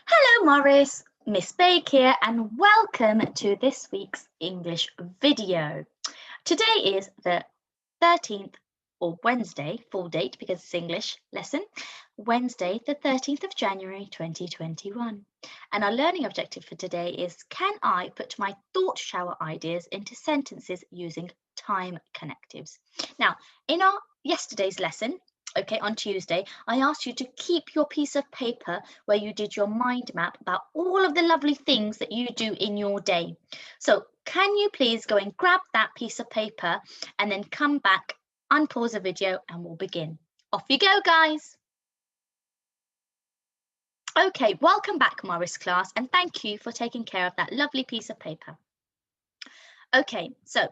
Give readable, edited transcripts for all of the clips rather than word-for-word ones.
Hello Morris, Miss Baig here and welcome to this week's English video. Today is the 13th or Wednesday, full date because it's English lesson, Wednesday the 13th of January 2021. And our learning objective for today is can I put my thought shower ideas into sentences using time connectives? Now, in our yesterday's lesson, okay, on Tuesday, I asked you to keep your piece of paper where you did your mind map about all of the lovely things that you do in your day. So can you please go and grab that piece of paper and then come back, unpause the video and we'll begin. Off you go, guys. Okay, welcome back, Morris class, and thank you for taking care of that lovely piece of paper. Okay, so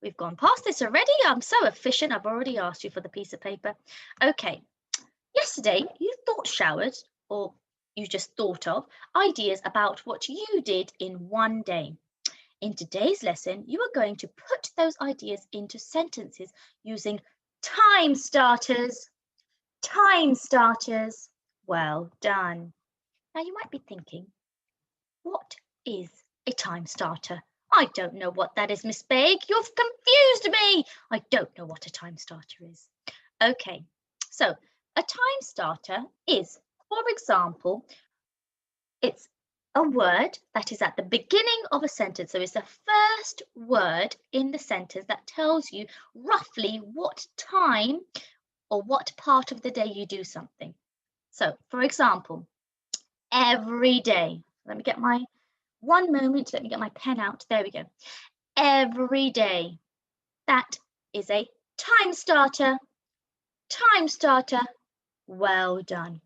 we've gone past this already. I'm so efficient. I've already asked you for the piece of paper. Okay. Yesterday, you thought showered, or you just thought of, ideas about what you did in one day. In today's lesson, you are going to put those ideas into sentences using time starters. Time starters. Well done. Now you might be thinking, what is a time starter? I don't know what that is, Miss Baig. You've confused me. I don't know what a time starter is. Okay, so a time starter is, for example, it's a word that is at the beginning of a sentence. So it's the first word in the sentence that tells you roughly what time or what part of the day you do something. So, for example, every day. Let me get my pen out. There we go. Every day. That is a time starter. Time starter. Well done.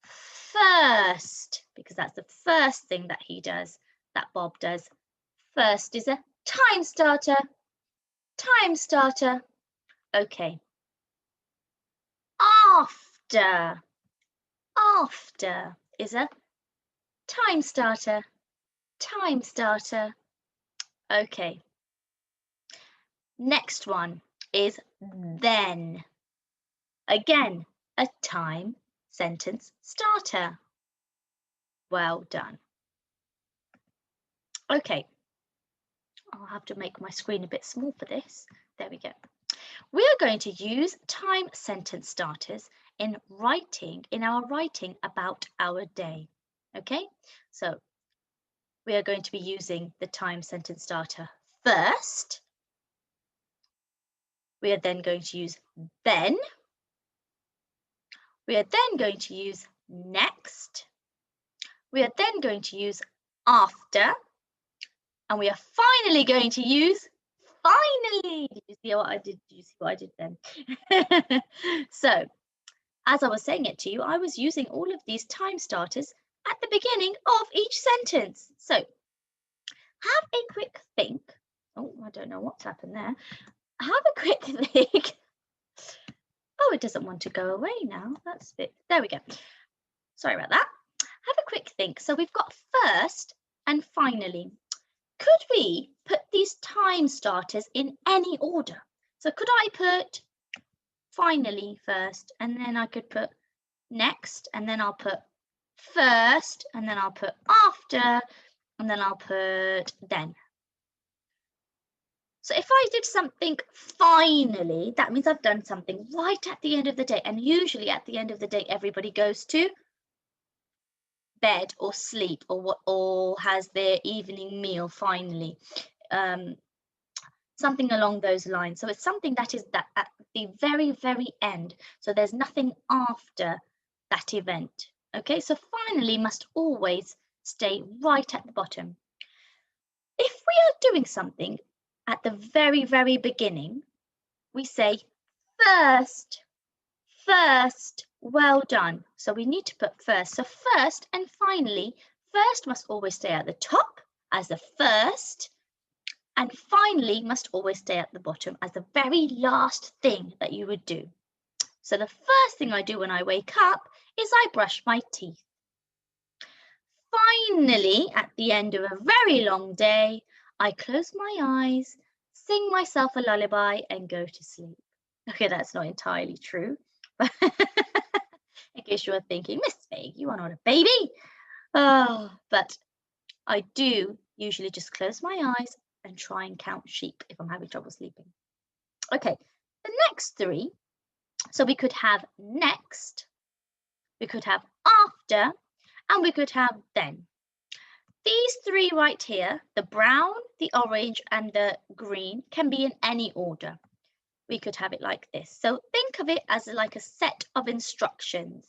First, because that's the first thing that he does, that Bob does. First is a time starter. Time starter. Okay. After. After is a time starter. Time starter. Okay. Next one is then. Again, a time sentence starter. Well done. Okay. I'll have to make my screen a bit small for this. There we go. We are going to use time sentence starters in our writing about our day. Okay, so we are going to be using the time sentence starter first. We are then going to use then. We are then going to use next. We are then going to use after. And we are finally going to use finally. Did you see what I did? Did you see what I did then? So, as I was saying it to you, I was using all of these time starters at the beginning of each sentence. So, have a quick think. Oh, I don't know what's happened there. Have a quick think. Oh, it doesn't want to go away now. That's a bit. There we go. Sorry about that. Have a quick think. So we've got first and finally. Could we put these time starters in any order? So could I put finally first, and then I could put next, and then I'll put first, and then I'll put after, and then I'll put then. So if I did something finally, that means I've done something right at the end of the day. And usually at the end of the day, everybody goes to bed or sleep or has their evening meal finally, something along those lines. So it's something that is that at the very end, so there's nothing after that event. Okay, so finally must always stay right at the bottom. If we are doing something at the very beginning, we say first. Well done. So we need to put first. So first and finally, first must always stay at the top as the first, and finally must always stay at the bottom as the very last thing that you would do. So the first thing I do when I wake up is I brush my teeth. Finally, at the end of a very long day, I close my eyes, sing myself a lullaby and go to sleep. Okay, that's not entirely true. case you are thinking, Miss Baig, you are not a baby. Oh, but I do usually just close my eyes and try and count sheep if I'm having trouble sleeping. Okay, the next three. So we could have next, we could have after, and we could have then. These three right here, the brown, the orange, and the green, can be in any order. We could have it like this. So think of it as like a set of instructions.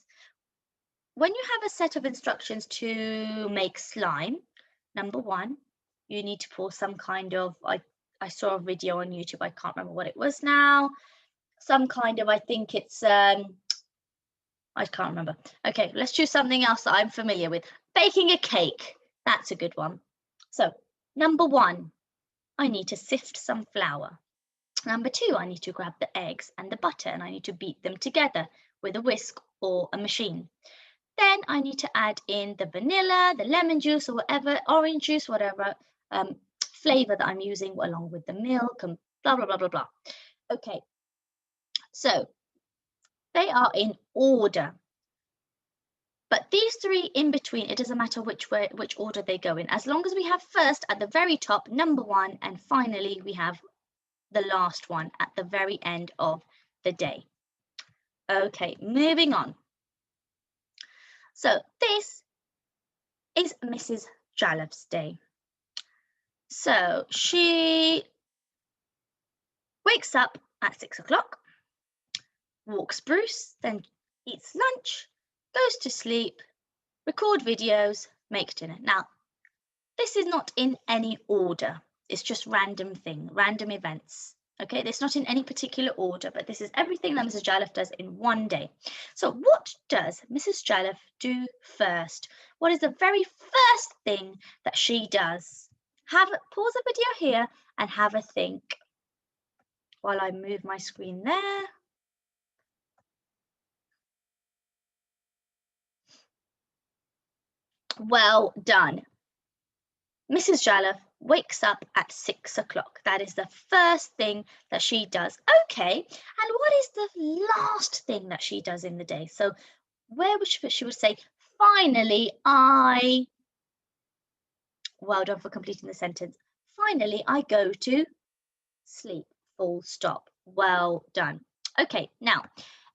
When you have a set of instructions to make slime, number one, you need to pour some kind of, I saw a video on YouTube, I can't remember what it was now, some kind of, I think it's, I can't remember. Okay, let's choose something else that I'm familiar with. Baking a cake, that's a good one. So number one, I need to sift some flour. Number two, I need to grab the eggs and the butter and I need to beat them together with a whisk or a machine. Then I need to add in the vanilla, the lemon juice or whatever, orange juice, whatever flavor that I'm using along with the milk and blah, blah, blah, blah, blah. Okay, so they are in order. But these three in between, it doesn't matter which order they go in. As long as we have first at the very top, number one, and finally we have the last one at the very end of the day. Okay, moving on. So this is Mrs. Jalloff's day. So she wakes up at 6 o'clock, walks Bruce, then eats lunch, goes to sleep, record videos, make dinner. Now, this is not in any order. It's just random events. Okay, it's not in any particular order, but this is everything that Mrs. Jalloff does in one day. So what does Mrs. Jalloff do first? What is the very first thing that she does? Pause the video here and have a think while I move my screen there. Well done. Mrs. Jalloff wakes up at 6 o'clock. That is the first thing that she does. Okay, and what is the last thing that she does in the day? So where would she would say, finally, well done for completing the sentence. Finally, I go to sleep, full stop. Well done. Okay, now,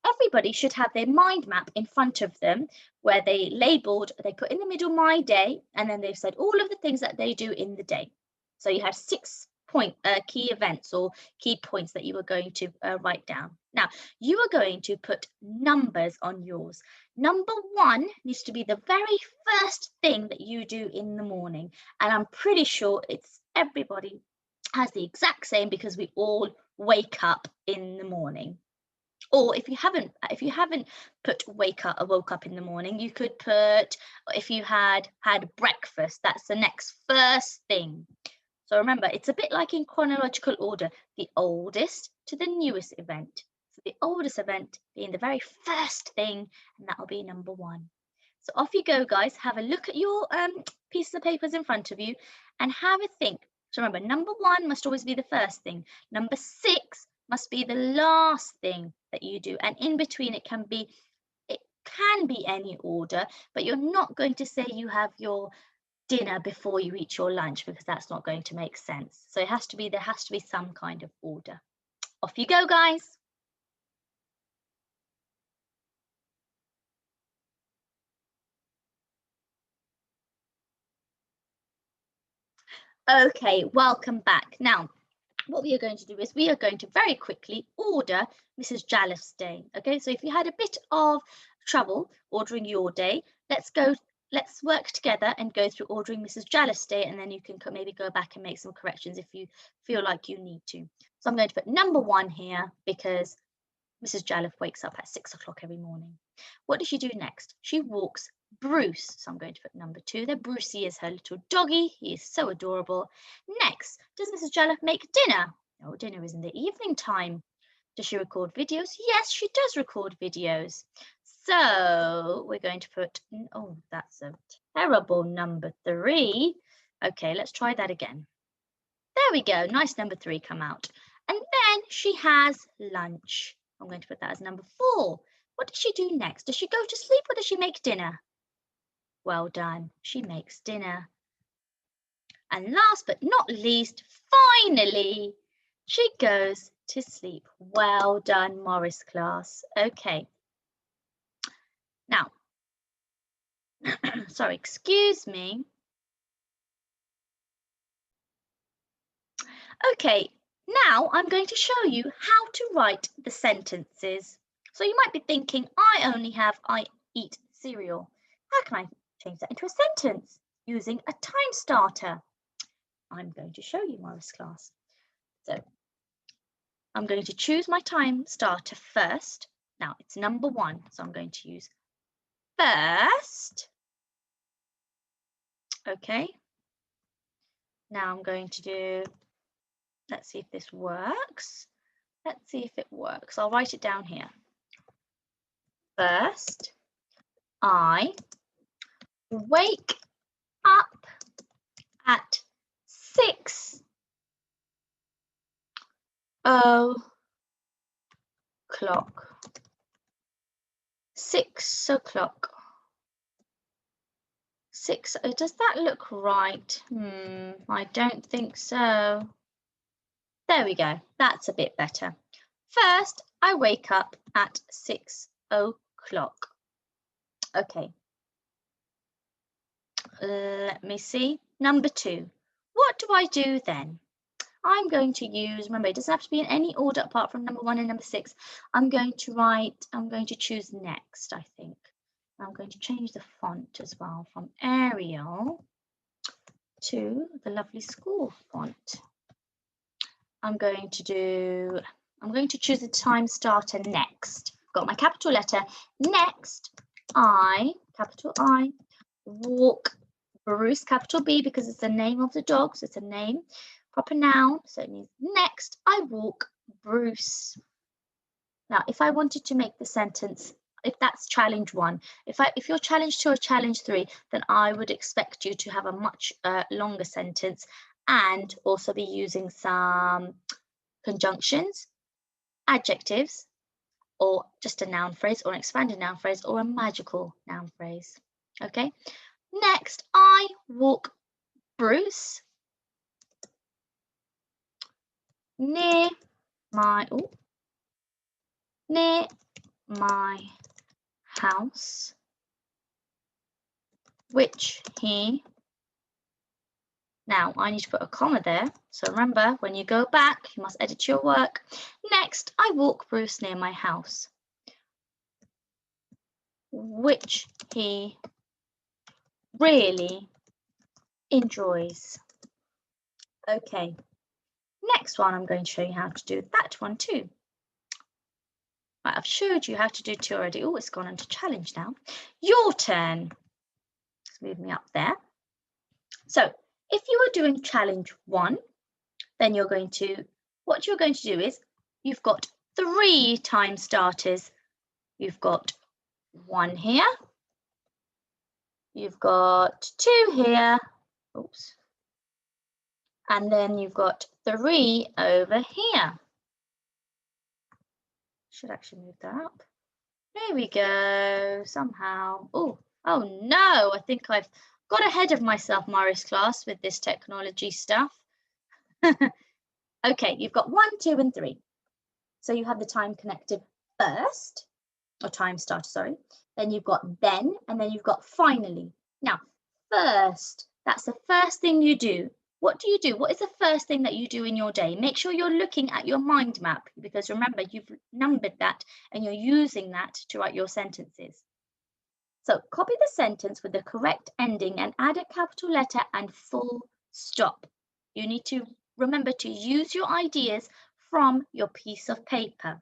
everybody should have their mind map in front of them where they put in the middle my day, and then they've said all of the things that they do in the day. So you have 6 key events or key points that you are going to write down. Now, you are going to put numbers on yours. Number one needs to be the very first thing that you do in the morning. And I'm pretty sure everybody has the exact same because we all wake up in the morning. Or if you haven't put woke up in the morning, you could put, if you had breakfast, that's the next first thing. So remember, it's a bit like in chronological order, the oldest to the newest event. So the oldest event being the very first thing, and that will be number one. So off you go, guys. Have a look at your pieces of papers in front of you and have a think. So remember, number one must always be the first thing. Number 6 must be the last thing that you do. And in between, it can be any order, but you're not going to say you have your dinner before you eat your lunch because that's not going to make sense. So there has to be some kind of order. Off you go, guys. Okay, welcome back. Now, what we are going to do is we are going to very quickly order Mrs. Jalloff's day. Okay, so if you had a bit of trouble ordering your day, let's work together and go through ordering Mrs. Jalloff's day, and then you can maybe go back and make some corrections if you feel like you need to. So I'm going to put number 1 here because Mrs. Jalloff wakes up at 6 o'clock every morning. What does she do next? She walks Bruce. So I'm going to put number 2 there. Brucey is her little doggy. He is so adorable. Next, does Mrs. Jalloff make dinner? Oh, dinner is in the evening time. Does she record videos? Yes, she does record videos. So we're going to put, oh, that's a terrible number 3. Okay, let's try that again. There we go. Nice number 3 come out. And then she has lunch. I'm going to put that as number 4. What does she do next? Does she go to sleep or does she make dinner? Well done. She makes dinner. And last but not least, finally, she goes to sleep. Well done, Morris class. Okay. Now, sorry, excuse me. Okay, now I'm going to show you how to write the sentences. So you might be thinking, I eat cereal. How can I change that into a sentence using a time starter? I'm going to show you, Morris class. So I'm going to choose my time starter first. Now it's number 1, so I'm going to use first. Okay. Now I'm going to do, let's see if this works. Let's see if it works. I'll write it down here. First, I wake up at 6 o'clock. 6 o'clock. 6. Does that look right? I don't think so. There we go. That's a bit better. First, I wake up at 6 o'clock. Okay. Let me see. Number 2. What do I do then? I'm going to use, remember, it doesn't have to be in any order apart from number 1 and number 6. I'm going to choose next, I think. I'm going to change the font as well from Arial to the lovely school font. I'm going to choose the time starter next. Got my capital letter. Next, capital I, walk Bruce, capital B, because it's the name of the dog, so it's a name, proper noun, so it means next, I walk Bruce. Now, if I wanted to make the sentence, if that's challenge 1, if you're challenge 2 or challenge 3, then I would expect you to have a much longer sentence and also be using some conjunctions, adjectives, or just a noun phrase or an expanded noun phrase or a magical noun phrase. Okay. Next, I walk Bruce near my house, which he. Now, I need to put a comma there. So remember, when you go back, you must edit your work. Next, I walk Bruce near my house, which he really enjoys. Okay. Next one, I'm going to show you how to do that one too. Right, I've showed you how to do 2 already. Oh, it's gone into challenge now. Your turn. Let's move me up there. So if you are doing challenge 1, then what you're going to do is you've got 3 time starters. You've got 1 here. You've got 2 here. Oops. And then you've got 3 over here. Should actually move that up. There we go, somehow. Oh no, I think I've got ahead of myself, Morris class, with this technology stuff. Okay, you've got 1, 2, and 3. So you have the time connective first, or time starter, sorry. Then you've got then, and then you've got finally. Now, first, that's the first thing you do. What do you do? What is the first thing that you do in your day? Make sure you're looking at your mind map, because remember, you've numbered that and you're using that to write your sentences. So copy the sentence with the correct ending and add a capital letter and full stop. You need to remember to use your ideas from your piece of paper.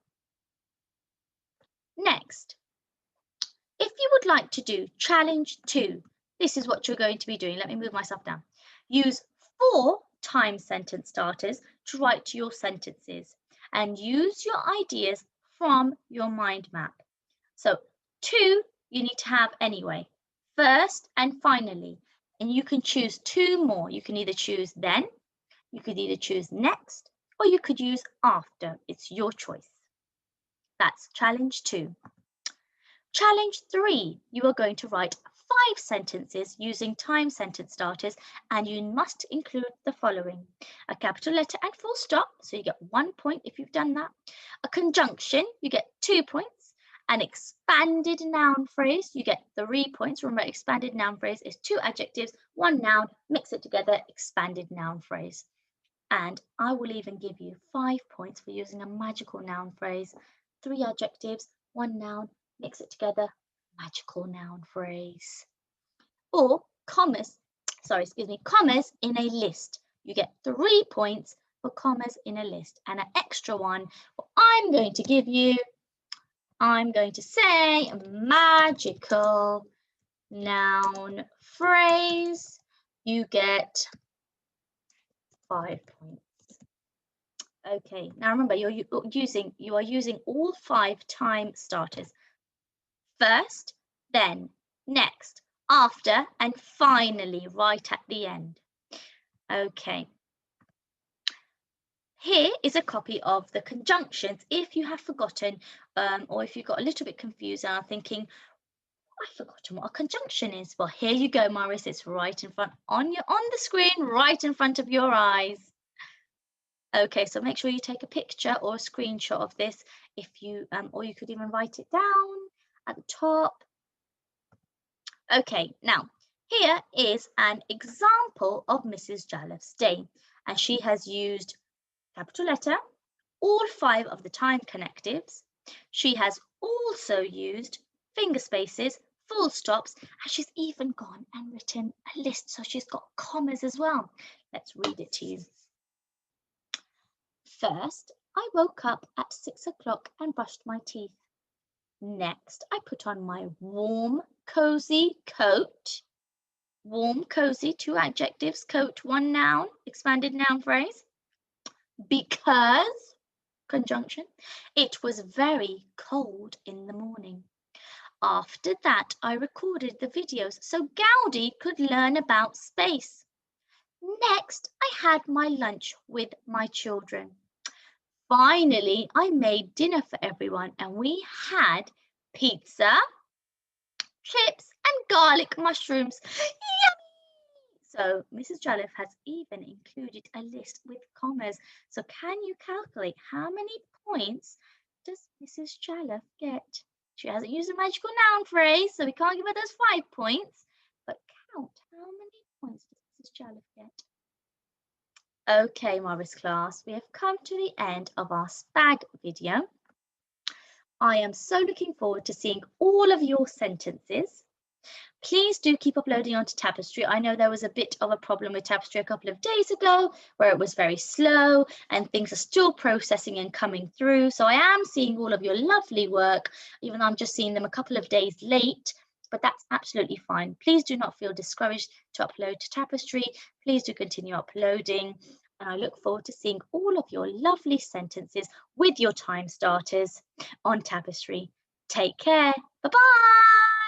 Next, if you would like to do challenge 2, this is what you're going to be doing. Let me move myself down. Use 4 time sentence starters to write your sentences and use your ideas from your mind map. So 2 you need to have anyway, first and finally, and you can choose 2 more. You can either choose then, you could either choose next, or you could use after. It's your choice. That's challenge 2. Challenge 3, you are going to write 5 sentences using time sentence starters, and you must include the following: a capital letter and full stop, so you get 1 point if you've done that. A conjunction, you get 2 points. An expanded noun phrase, you get 3 points. Remember, expanded noun phrase is 2 adjectives, 1 noun, mix it together, expanded noun phrase. And I will even give you 5 points for using a magical noun phrase, 3 adjectives, 1 noun, mix it together, magical noun phrase. Or commas in a list. You get 3 points for commas in a list, and an extra one. I'm going to give you, I'm going to say magical noun phrase. You get 5 points. Okay, now remember, you are using all 5 time starters. First, then, next, after, and finally, right at the end. Okay. Here is a copy of the conjunctions. If you have forgotten, or if you got a little bit confused and are thinking, I've forgotten what a conjunction is. Well, here you go, Maurice. It's right in front on the screen, right in front of your eyes. Okay, so make sure you take a picture or a screenshot of this if you, or you could even write it down at the top. Okay, now here is an example of Mrs. Jallif's day, and she has used capital letter, all 5 of the time connectives. She has also used finger spaces, full stops, and she's even gone and written a list, so she's got commas as well. Let's read it to you. First, I woke up at 6 o'clock and brushed my teeth. Next, I put on my warm, cozy coat. Warm, cozy, 2 adjectives, coat, 1 noun, expanded noun phrase. Because, conjunction, it was very cold in the morning. After that, I recorded the videos so Gaudi could learn about space. Next, I had my lunch with my children. Finally, I made dinner for everyone, and we had pizza, chips, and garlic mushrooms. Yummy! So Mrs. Jolliffe has even included a list with commas. So can you calculate how many points does Mrs. Jolliffe get? She hasn't used a magical noun phrase, so we can't give her those 5 points. But count, how many points does Mrs. Jolliffe get? Okay, Maurice class, we have come to the end of our SPAG video. I am so looking forward to seeing all of your sentences. Please do keep uploading onto Tapestry. I know there was a bit of a problem with Tapestry a couple of days ago where it was very slow and things are still processing and coming through. So I am seeing all of your lovely work, even though I'm just seeing them a couple of days late. But that's absolutely fine. Please do not feel discouraged to upload to Tapestry. Please do continue uploading. And I look forward to seeing all of your lovely sentences with your time starters on Tapestry. Take care. Bye-bye.